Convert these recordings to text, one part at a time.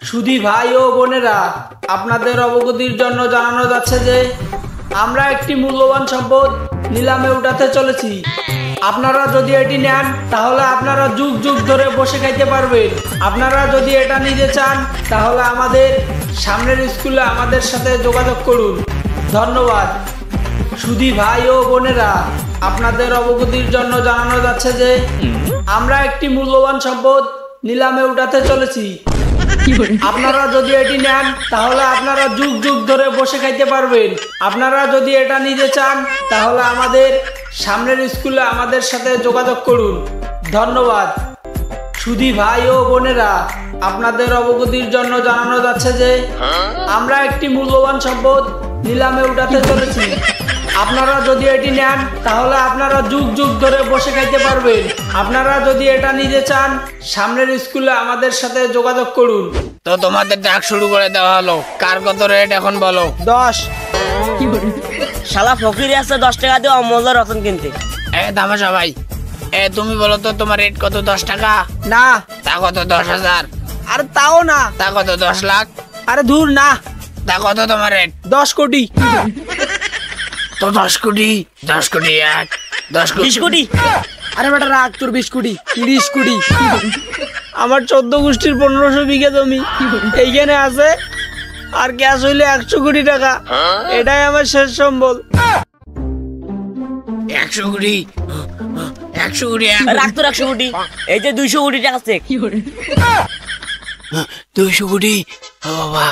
সুধী ভাই ও বোনেরা, আপনাদের অবগতির জন্য জানানো যাচ্ছে যে আমরা একটি মূল্যবান সম্পদ নিলামে উঠাতে চলেছি। আপনারা যদি এটি নেন তাহলে আপনারা যুগ যুগ ধরে বসে খাইতে পারবেন। আপনারা যদি এটা নিতে চান তাহলে আমাদের সামনের স্কুলে আমাদের সাথে যোগাযোগ করুন। ধন্যবাদ। সুধী ভাই ও বোনেরা, আপনাদের অবগতির জন্য জানানো যাচ্ছে যে আমরা একটি মূল্যবান সম্পদ নিলামে উঠাতে চলেছি। আপনারা যদি এটি নেন তাহলে আপনারা যুগ যুগ ধরে বসে খাইতে পারবেন। আপনারা যদি এটা নিতে চান তাহলে আমাদের সামনের স্কুলে আমাদের সাথে যোগাযোগ করুন। ধন্যবাদ। সুধী ভাই ও বোনেরা, আপনাদের অবগতির জন্য জানানো যাচ্ছে যে আমরা একটি মূল্যবান সম্পদ নিলামে উঠাতে চলেছি। আপনারা যদি এটি নেন তাহলে আপনারা যুগ যুগ ধরে বসে খাইতে পারবেন। আপনারা যদি এটা নিতে চান সামনের স্কুলে আমাদের সাথে যোগাযোগ করুন। তো তোমাদের ডাক শুরু করে দেওয়া হলো, কার কত রেট এখন বলো? 10। শালা ফকিরে আছে 10 টাকা দিয়ে অমূল্য রতন কিনতে। তামাশা ভাই, তুমি বলো তো তোমার রেট কত? 10 টাকা না। তা কত? 10,000। আরে তাও না। তা কত? 10 লাখ। আরে ধুর না। তা কত তোমার রেট? 10 কোটি। তো 10 কোটি। 10 কোটি 10 কোটি 20 কোটি। আরে বেটা রাখ, তোর 20 কোটি 30 কোটি। আমার 14 গোষ্ঠীর 1500 বিঘা জমি এইখানে আছে, আর ক্যাশ হইলে 100 কোটি টাকা। এটাই আমার শেষ সম্বল। 100 কোটি। 100 কোটি। রাখ তো 100 কোটি। এই যে 200 কোটি টাকা চেক। 200 কোটি। ও বাবা,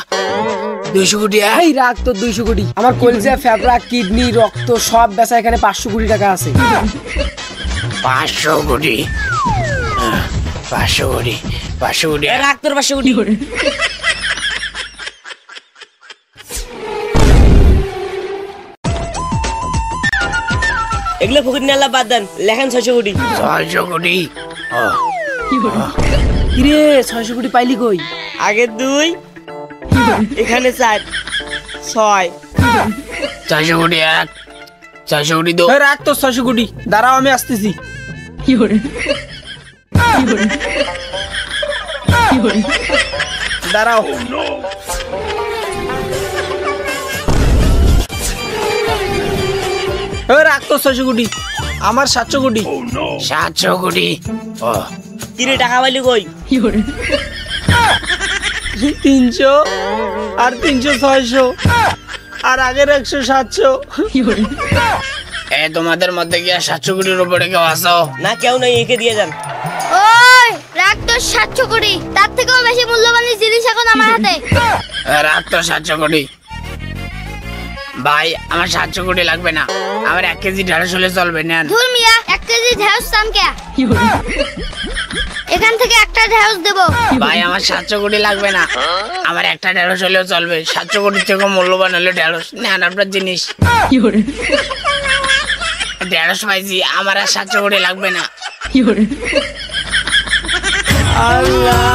200 কোটি। এই রাখ তোর 200 কোটি। আমার কলজা, ফেফড়া, কিডনি, রক্ত সব বেচা এখানে 500 কোটি টাকা আছে। 500 কোটি। 500 কোটি। 500 কোটি। রাখ তোর 500 কোটি। এগুলো ফকির নিয়ে বাদ দেন, লেখেন 600 কোটি। 600 কোটি। কিরে 600 কোটি পাইলি কই? আগে 2, এখানে 4, 6। 400 কোটি 1, 400 কোটি 2। রাখ তোর 600 কোটি। দাঁড়াও আমি আসতেছি। দাঁড়াও। রাখ তোর 600 কোটি। আমার 700 কোটি। 700 কোটি। কিরে টাকা পাইলি কই? 300 আর 300 600 আর আগের 100 700। তোমাদের মধ্যে কি 700 কোটির উপরে কেউ আসো? না কেউ নাই, একে দিয়ে যান। ওই রাখ তো 700 কোটি। তার থেকেও বেশি মূল্যবান জিনিস এখন আমার হাতে। রাখ তো 700 কোটি। ভাই আমার 700 কোটি লাগবে না, আমার 1 কেজি ঢেঁড়স হলে চলবে। নেন। ধুর মিয়া, 1 কেজি ঢেঁড়স দাম কে? এখান থেকে একটা ঢেঁড়স দেবো। ভাই আমার 700 কোটি লাগবে না, আমার একটা ঢেঁড়স হলেও চলবে। 700 কোটির থেকে মূল্যবান হলে ঢেঁড়স। নেন আপনার জিনিস। ঢেঁড়স পাইছি, আমার আর 700 কোটি লাগবে না। আল্লাহ।